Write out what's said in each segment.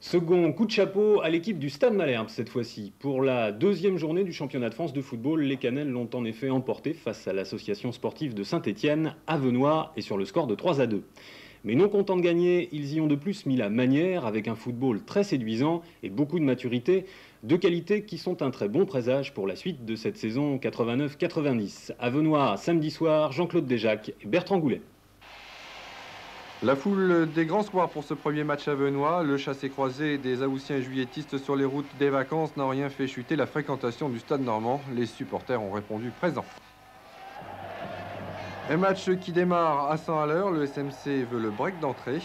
Second coup de chapeau à l'équipe du Stade Malherbe cette fois-ci. Pour la deuxième journée du championnat de France de football, les Cannelles l'ont en effet emporté face à l'association sportive de Saint-Étienne, à Venoix, et sur le score de 3-2. Mais non contents de gagner, ils y ont de plus mis la manière avec un football très séduisant et beaucoup de maturité, deux qualités qui sont un très bon présage pour la suite de cette saison 89-90. À Venoix, samedi soir, Jean-Claude Desjacques et Bertrand Goulet. La foule des grands soirs pour ce premier match à Venoix, le chassé-croisé des Haussiens et Juilletistes sur les routes des vacances n'a rien fait chuter la fréquentation du stade normand. Les supporters ont répondu présents. Un match qui démarre à 100 à l'heure, le SMC veut le break d'entrée,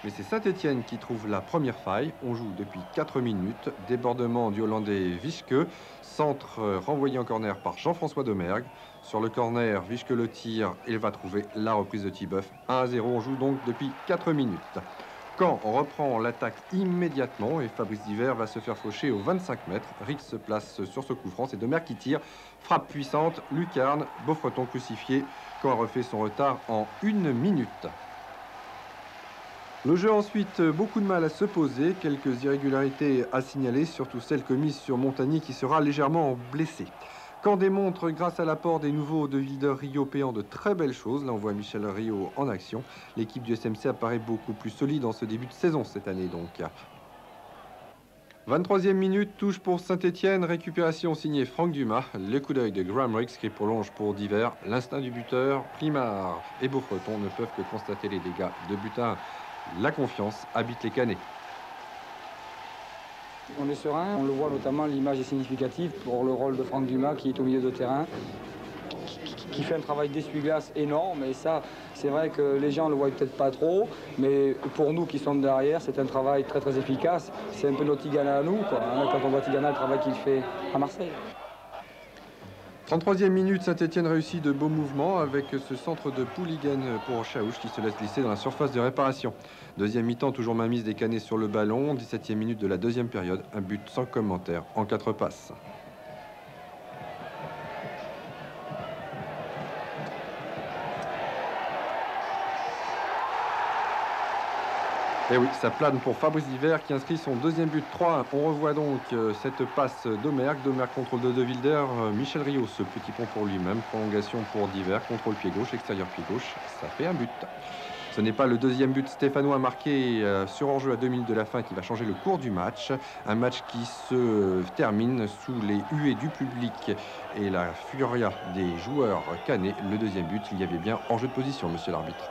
mais c'est Saint-Étienne qui trouve la première faille. On joue depuis 4 minutes, débordement du Hollandais Wischke, centre renvoyé en corner par Jean-François Domergue. Sur le corner, Wischke le tire et il va trouver la reprise de Thibeuf. 1-0, on joue donc depuis 4 minutes. Caen reprend l'attaque immédiatement et Fabrice Divert va se faire faucher aux 25 mètres. Rix se place sur ce coup franc, c'est Domergue qui tire. Frappe puissante, lucarne, Beaufreton crucifié. Caen a refait son retard en 1 minute. Le jeu ensuite, beaucoup de mal à se poser, quelques irrégularités à signaler, surtout celles commises sur Montagny qui sera légèrement blessé. Caen démontre grâce à l'apport des nouveaux de Wilder Rio Péan de très belles choses. Là on voit Michel Rio en action. L'équipe du SMC apparaît beaucoup plus solide en ce début de saison cette année donc. 23e minute, touche pour Saint-Étienne, récupération signée Franck Dumas. Le coup d'œil de Graham Rix qui prolonge pour Divers. L'instinct du buteur, Primard et Beaufreton ne peuvent que constater les dégâts de but à 1. La confiance habite les Cannets. On est serein, on le voit notamment, l'image est significative pour le rôle de Franck Dumas qui est au milieu de terrain, qui fait un travail d'essuie-glace énorme. Et ça, c'est vrai que les gens ne le voient peut-être pas trop, mais pour nous qui sommes derrière, c'est un travail très très efficace. C'est un peu notre Tigana à nous, quoi, hein, quand on voit Tigana, le travail qu'il fait à Marseille. 33e minute, Saint-Étienne réussit de beaux mouvements avec ce centre de Pouliguen pour Chaouch qui se laisse glisser dans la surface de réparation. Deuxième mi-temps, toujours mainmise des Cannets sur le ballon. 17e minute de la deuxième période, un but sans commentaire en 4 passes. Et oui, ça plane pour Fabrice Divert qui inscrit son deuxième but 3-1. On revoit donc cette passe Domergue. Domergue contrôle de Wilder. Michel Rio, ce petit pont pour lui-même. Prolongation pour Divert. Contrôle pied gauche, extérieur pied gauche. Ça fait un but. Ce n'est pas le deuxième but stéphanois marqué sur enjeu à 2 minutes de la fin qui va changer le cours du match. Un match qui se termine sous les huées du public et la furia des joueurs cannés. Le deuxième but, il y avait bien enjeu de position, monsieur l'arbitre.